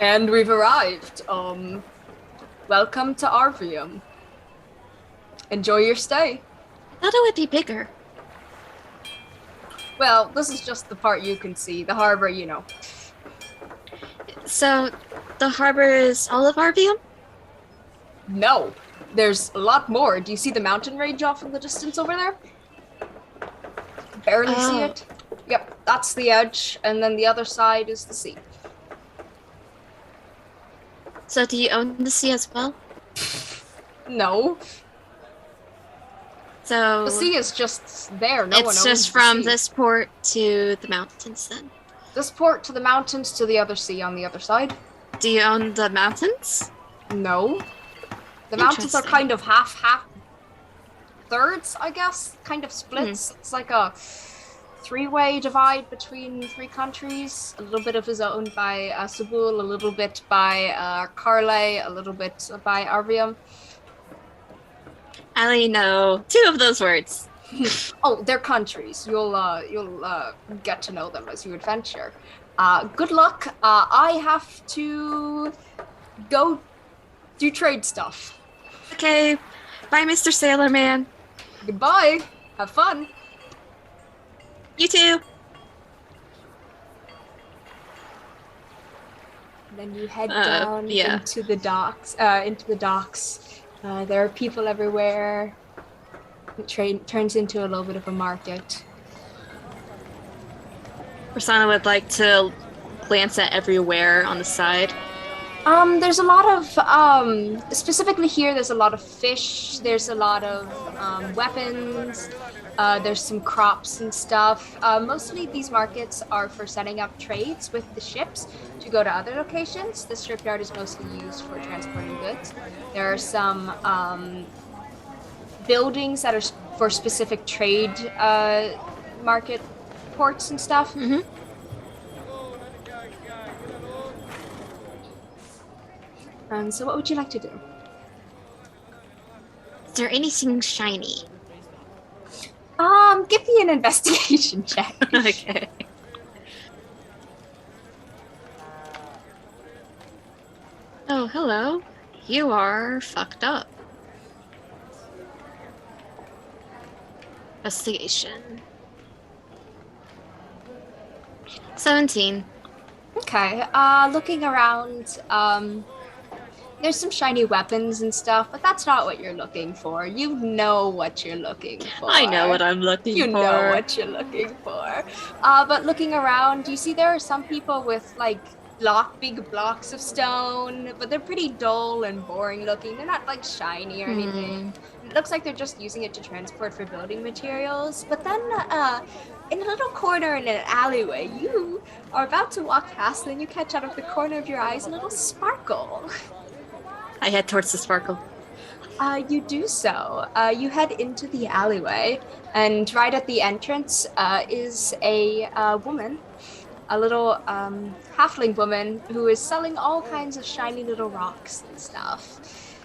And we've arrived. Welcome to Arvium. Enjoy your stay. I thought it would be bigger. Well, this is just the part you can see. The harbor, you know. So, the harbor is all of Arvium? No, there's a lot more. Do you see the mountain range off in the distance over there? Barely see it. Yep, that's the edge, and then the other side is the sea. So do you own the sea as well? No. So the sea is just there. No one owns it's just from this port to the mountains then? This port to the mountains to the other sea on the other side. Do you own the mountains? No. The mountains are kind of half thirds, I guess. Kind of splits. It's like a three-way divide between three countries. A little bit of it is owned by Sabul, a little bit by Carle, a little bit by Arvium. I only know 2 of those words. Oh, they're countries. You'll get to know them as you adventure. Good luck. I have to go do trade stuff. Okay. Bye, Mr. Sailorman. Goodbye. Have fun. You too. Then you head down into the docks. There are people everywhere. It turns into a little bit of a market. Brisanna would like to glance at everywhere on the side. There's a lot of, specifically here, there's a lot of fish, there's a lot of weapons, there's some crops and stuff. Mostly these markets are for setting up trades with the ships to go to other locations. The shipyard is mostly used for transporting goods. There are some buildings that are for specific trade market ports and stuff. Mm-hmm. So what would you like to do? Is there anything shiny? Give me an investigation check. Okay. Oh, hello. You are fucked up. Investigation. 17. Okay, looking around, there's some shiny weapons and stuff, but that's not what you're looking for. You know what you're looking for. I know what I'm looking for. You know what you're looking for. But looking around, you see there are some people with, like, big blocks of stone, but they're pretty dull and boring looking. They're not, like, shiny or anything. It looks like they're just using it to transport for building materials. But then, in a little corner in an alleyway, you are about to walk past, and then you catch out of the corner of your eyes a little sparkle. I head towards the sparkle. You do so. You head into the alleyway, and right at the entrance is a woman, a little halfling woman who is selling all kinds of shiny little rocks and stuff.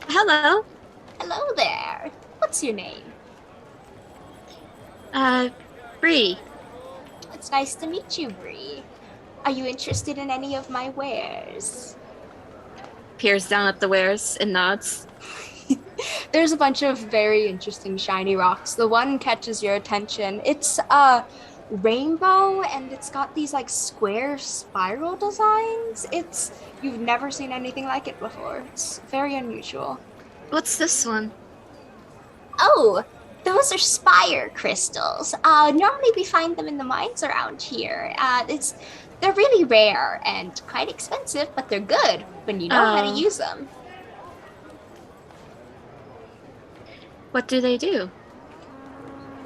Hello. Hello there. What's your name? Bree. It's nice to meet you, Bree. Are you interested in any of my wares? Peers down at the wares and nods. There's a bunch of very interesting shiny rocks. The one catches your attention. It's a rainbow, and it's got these like square spiral designs. You've never seen anything like it before. It's very unusual. What's this one? Oh, those are Spire Crystals. Normally we find them in the mines around here. They're really rare and quite expensive, but they're good when you know how to use them. What do they do?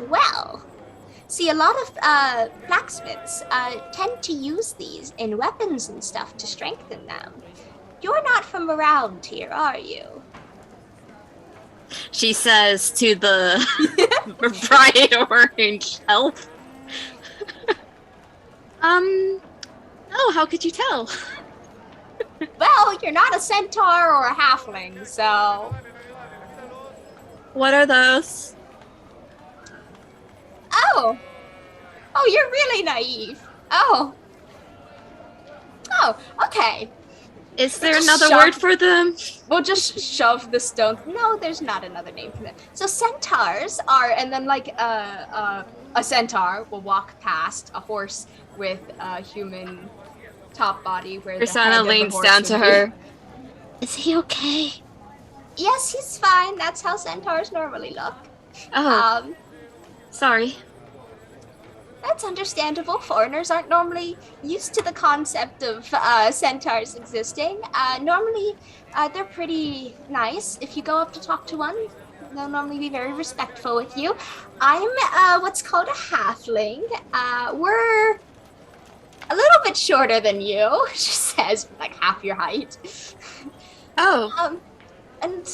Well, see, a lot of blacksmiths tend to use these in weapons and stuff to strengthen them. You're not from around here, are you? She says to the bright orange elf. Oh, how could you tell? Well, you're not a centaur or a halfling, so... What are those? Oh, you're really naive. Oh, okay. Is there Just another shove- word for them? We'll just shove the stone. No, there's not another name for them. So centaurs are, and then like a centaur will walk past a horse with a human top body where the head Brisanna of the leans horse down would to be. her. Is he okay? Yes, he's fine. That's how centaurs normally look. Oh, sorry. That's understandable. Foreigners aren't normally used to the concept of centaurs existing. Normally, they're pretty nice. If you go up to talk to one, they'll normally be very respectful with you. I'm what's called a halfling. We're a little bit shorter than you, she says, like half your height. Oh. And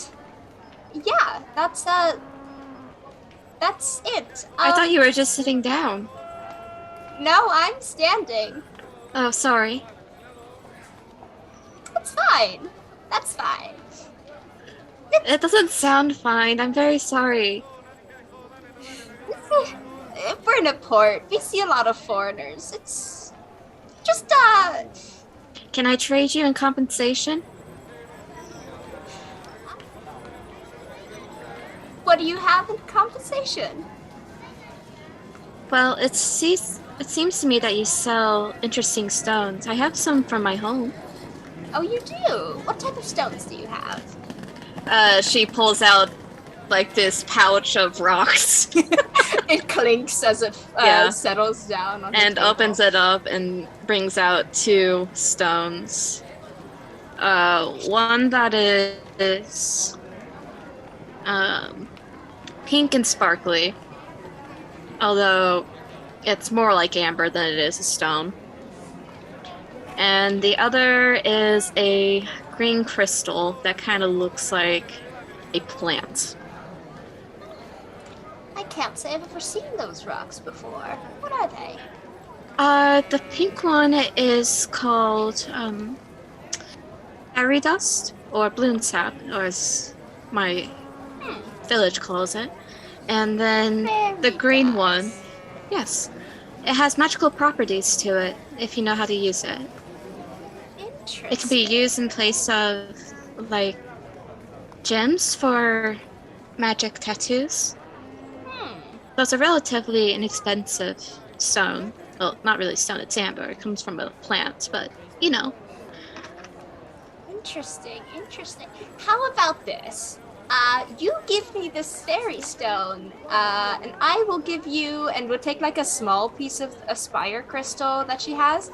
yeah, that's it. I thought you were just sitting down. No, I'm standing. Oh, sorry. That's fine. That's fine. It doesn't sound fine. I'm very sorry. We're in a port. We see a lot of foreigners. It's just, Can I trade you in compensation? what do you have in compensation? Well, it seems to me that you sell interesting stones. I have some from my home. Oh, you do? What type of stones do you have? She pulls out like this pouch of rocks. It clinks as it settles down on and opens it up and brings out 2 stones. One that is pink and sparkly, although it's more like amber than it is a stone. And the other is a green crystal that kind of looks like a plant. I can't say I've ever seen those rocks before. What are they? The pink one is called fairy dust, or bloom sap, or as my village calls it. And then the green one, yes, it has magical properties to it if you know how to use it. Interesting. It can be used in place of like gems for magic tattoos. So it's a relatively inexpensive stone. Well, not really stone, it's amber. It comes from a plant, but you know. Interesting. How about this? You give me this fairy stone, and I will give you, and we'll take like a small piece of a spire crystal that she has,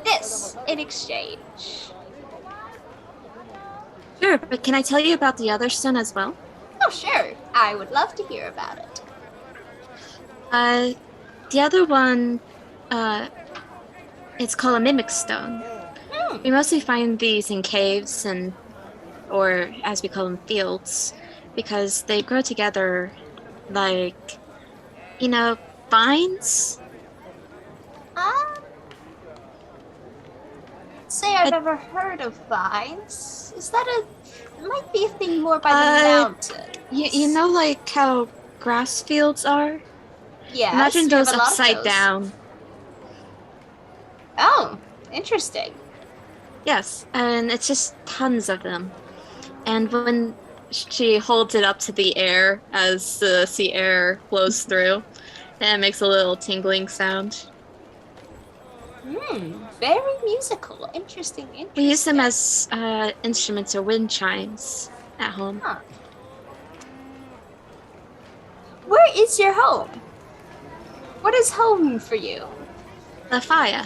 this in exchange. Sure, but can I tell you about the other stone as well? Oh, sure. I would love to hear about it. The other one, it's called a mimic stone. We mostly find these in caves or as we call them, fields, because they grow together like, vines. Say I've never heard of vines. Is that it might be a thing more by the mountains. You know like how grass fields are? Yes. Imagine those upside down. Oh, interesting. Yes, and it's just tons of them. And when she holds it up to the air as the sea air blows through, and it makes a little tingling sound. Very musical. Interesting. We use them as instruments or wind chimes at home. Huh. Where is your home? What is home for you? The fire.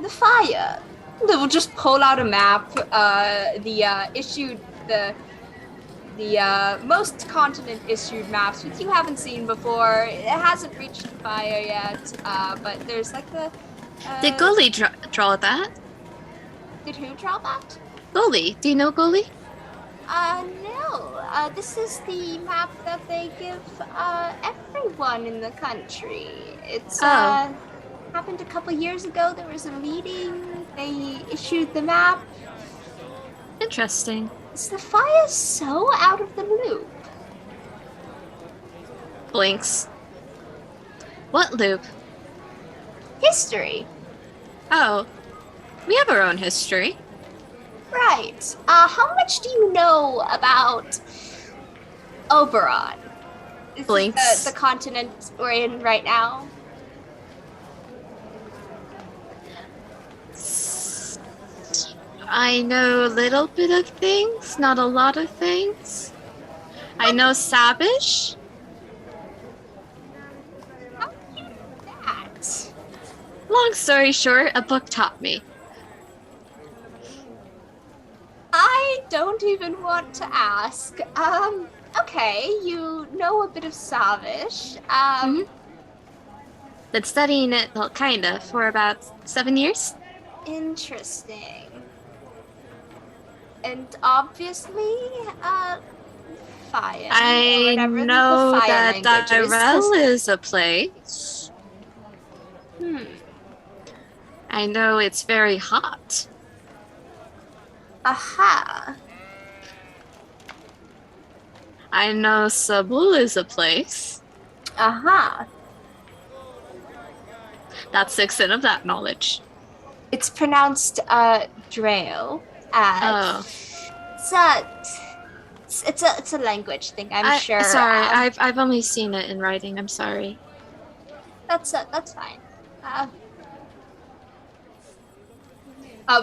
The fire. We'll just pull out a map. The most continent issued maps, which you haven't seen before. It hasn't reached the fire yet, but there's like the. Did Gully draw that? Did who draw that? Gully. Do you know Gully? No. This is the map that they give everyone in the country. It's happened a couple years ago. There was a meeting. They issued the map. Interesting. Is the fire so out of the loop? Blinks. What loop? History. Oh, we have our own history. Right. How much do you know about Oberon? This is the Blinks. continent we're in right now. I know a little bit of things, not a lot of things. I know Sabish. How do you know that? Long story short, a book taught me. I don't even want to ask. Okay, you know a bit of Savish. Hmm. Been studying it, well, kinda, for about 7 years. Interesting. And obviously, Faya, or I whatever the know Faya that language is. Tyrell is a place. Hmm. I know it's very hot. Aha. I know Sabul is a place. Aha. That's the extent of that knowledge. It's pronounced Drail. Oh, It's a it's a language thing, I'm sure. sorry, I've only seen it in writing. I'm sorry. That's fine.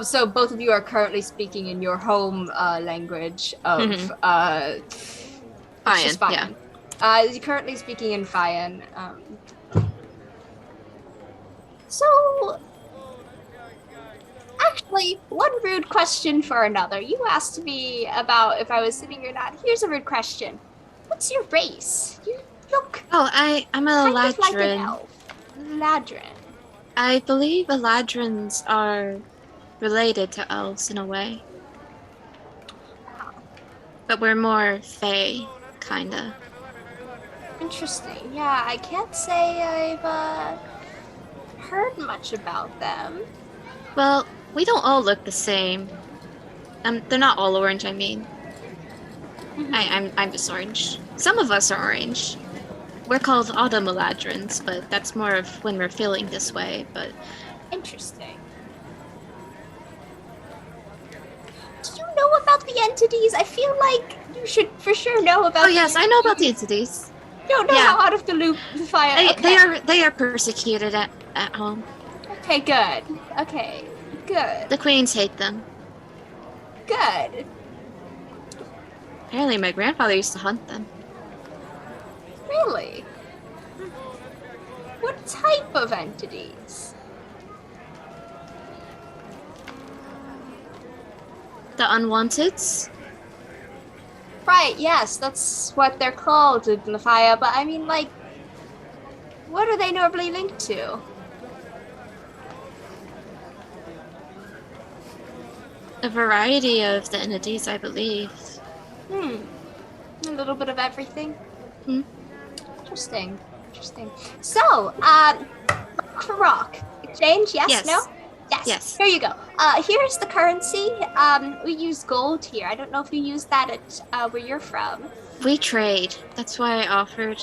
So both of you are currently speaking in your home language of it's just Fine, Fayan. yeah. You're currently speaking in Fayan. So actually, one rude question for another. You asked me about if I was sitting or not. Here's a rude question. What's your race? You look Oh, I'm a kind of like an Ladrin. elf. Ladrin. I believe Eladrins are related to elves in a way, Wow. but we're more Fae, kinda. Interesting. Yeah, I can't say I've heard much about them. Well, we don't all look the same. They're not all orange, I mean. I'm just orange. Some of us are orange. We're called autumn Eladrins, but that's more of when we're feeling this way, but Interesting. Do you know about the entities? I feel like you should for sure know about. oh yes, I know about the entities. Don't know Yeah. how out of the loop the fire. They are persecuted at home. Okay, good. Okay, good. The queens hate them. Good. Apparently my grandfather used to hunt them. Really? What type of entities? The unwanteds? Right, yes, that's what they're called in the fire, but I mean, like, what are they normally linked to? A variety of the entities, I believe. A little bit of everything. Hmm. Interesting. Interesting. So, rock for rock. Exchange, yes, Yes. no? Yes. Yes. Here you go. Here's the currency. We use gold here. I don't know if you use that at where you're from. We trade. That's why I offered.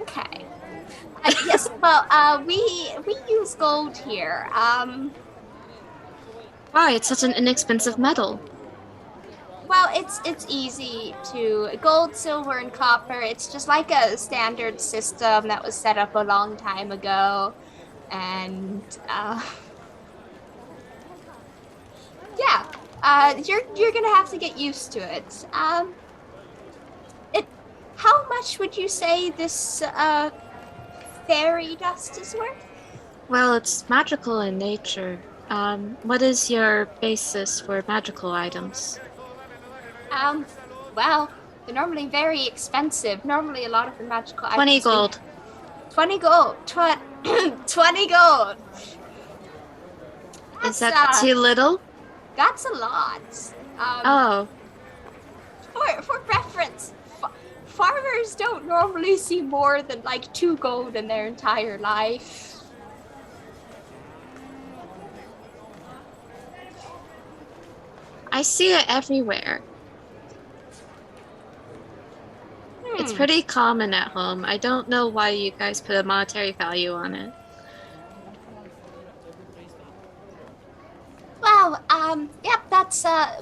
Okay. Yes, well, we use gold here. Why, it's such an inexpensive metal. Well, it's easy to gold, silver, and copper. It's just like a standard system that was set up a long time ago, and yeah, you're gonna have to get used to it. How much would you say this fairy dust is worth? Well, it's magical in nature. What is your basis for magical items? Well, they're normally very expensive. Normally, a lot of the magical 20 items. gold. 20 gold. 20 gold. Is that too little? That's a lot. Oh, For reference, farmers don't normally see more than like 2 gold in their entire life. I see it everywhere. It's pretty common at home. I don't know why you guys put a monetary value on it.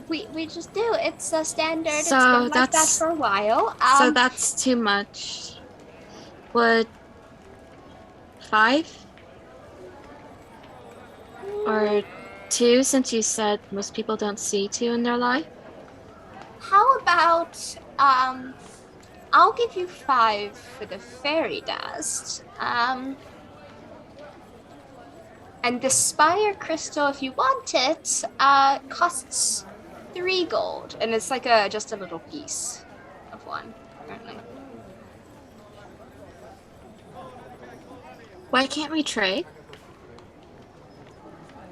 we just do. It's a standard. So It's been like that that's- for a while. So that's too much. Would 5? Or 2, since you said most people don't see 2 in their life? How about I'll give you 5 for the fairy dust. And the Spire Crystal, if you want it, costs 3 gold, and it's like just a little piece of one, apparently. Why can't we trade?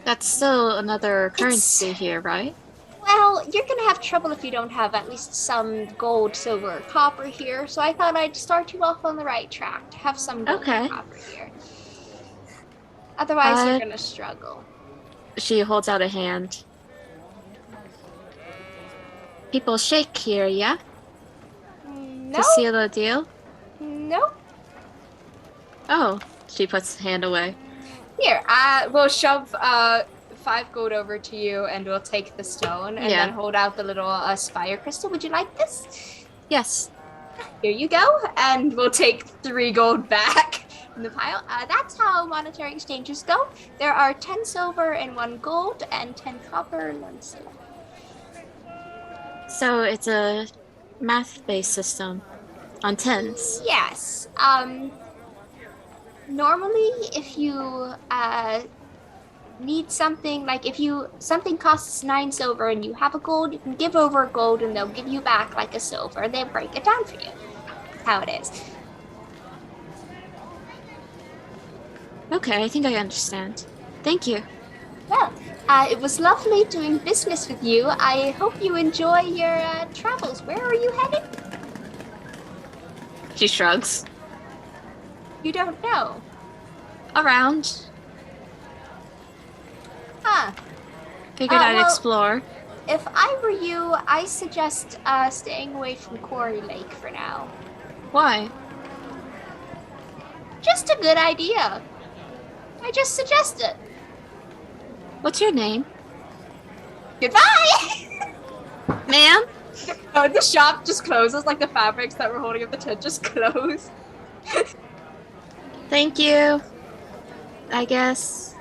That's still another currency here, right? Well, you're gonna have trouble if you don't have at least some gold, silver, or copper here, so I thought I'd start you off on the right track to have some gold and copper here. Otherwise, you're gonna struggle. She holds out a hand. People shake here, yeah? No. To seal the deal? Nope. Oh, she puts the hand away. Here, we'll shove 5 gold over to you, and we'll take the stone, and then hold out the little Spire Crystal. Would you like this? Yes. Here you go, and we'll take 3 gold back in the pile. That's how monetary exchanges go. There are 10 silver and 1 gold, and 10 copper and 1 silver. So it's a math-based system on tens. Yes. Normally, if you need something, like if something costs 9 silver and you have a gold, you can give over a gold and they'll give you back like a silver. They break it down for you. That's how it is. Okay, I think I understand. Thank you. Well, it was lovely doing business with you. I hope you enjoy your travels. Where are you headed? She shrugs. You don't know. Around. Huh. Figured I'd explore. If I were you, I suggest staying away from Quarry Lake for now. Why? Just a good idea. I just suggest it. What's your name? Goodbye! Ma'am? Oh, the shop just closes, like the fabrics that were holding up the tent just close. Thank you. I guess.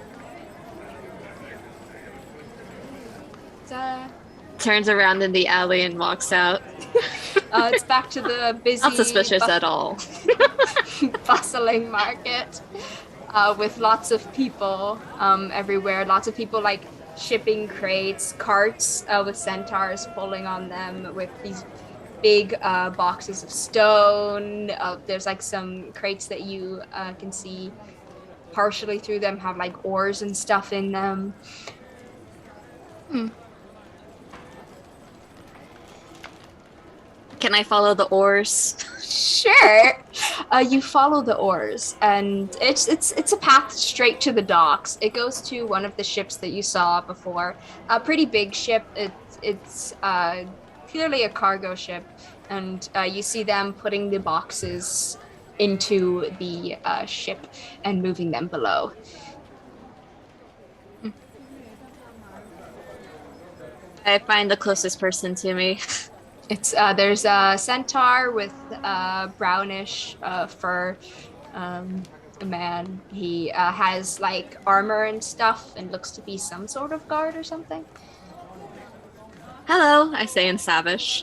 Turns around in the alley and walks out. It's back to the busy... Not suspicious at all. Bustling market. With lots of people everywhere. Lots of people like shipping crates, carts with centaurs pulling on them with these big boxes of stone. There's like some crates that you can see partially through them have like ores and stuff in them. Can I follow the oars? Sure. You follow the oars, and it's a path straight to the docks. It goes to one of the ships that you saw before. A pretty big ship. It's clearly a cargo ship, and you see them putting the boxes into the ship and moving them below. I find the closest person to me. It's there's a centaur with brownish fur, a man. He has like armor and stuff and looks to be some sort of guard or something. Hello, I say in Savish.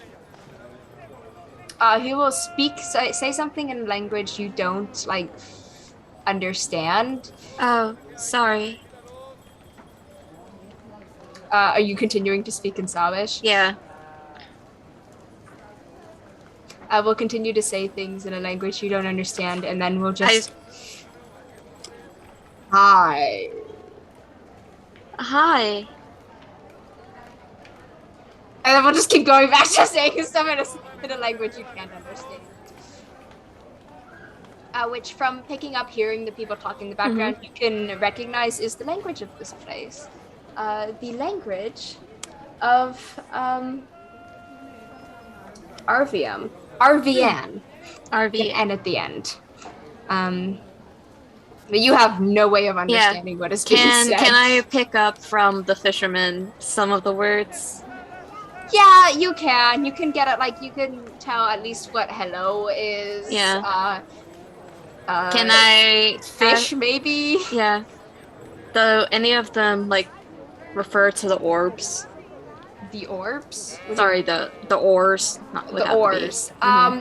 He will say something in a language you don't like understand. Oh, sorry. Are you continuing to speak in Savish? Yeah. I will continue to say things in a language you don't understand, and then we'll just... Hi. Hi. And then we'll just keep going back to saying stuff in a language you can't understand. Which, from picking up hearing the people talking in the background, you can recognize is the language of this place. The language of RVM. RVN. RV. And at the end. But you have no way of understanding what is being said. Can I pick up from the fisherman some of the words? Yeah, you can. You can get it, like, you can tell at least what hello is. Yeah. Can I fish, maybe? Yeah. Do any of them like refer to the orbs? The orbs? What do you Sorry, mean? the oars, not The without the B. oars.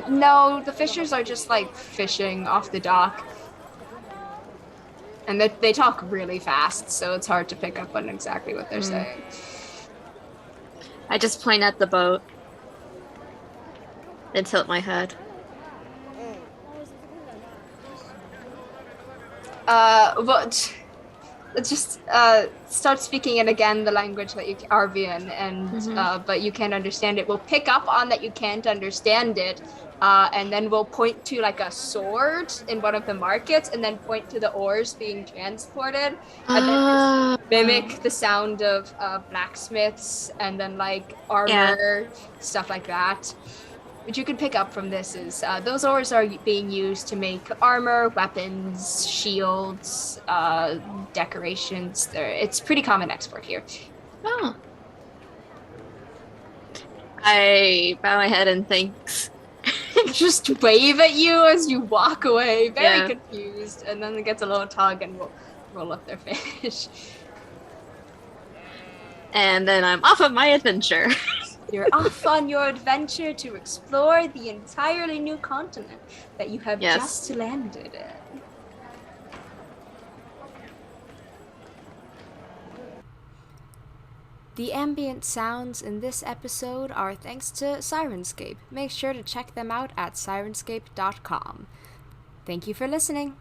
No, the fishers are just like fishing off the dock. And they talk really fast, so it's hard to pick up on exactly what they're saying. I just point at the boat and tilt my head. But let's just start speaking in again the language that you Arvian, and but you can't understand it. We'll pick up on that you can't understand it, and then we'll point to like a sword in one of the markets, and then point to the oars being transported, and then just mimic the sound of blacksmiths and then like armor, stuff like that. What you can pick up from this is those ores are being used to make armor, weapons, shields, decorations. It's pretty common export here. Oh. I bow my head and thanks. Just wave at you as you walk away, very confused, and then it gets a little tug and we'll roll up their fish. And then I'm off on my adventure. You're off on your adventure to explore the entirely new continent that you have just landed in. The ambient sounds in this episode are thanks to Syrinscape. Make sure to check them out at sirenscape.com. Thank you for listening.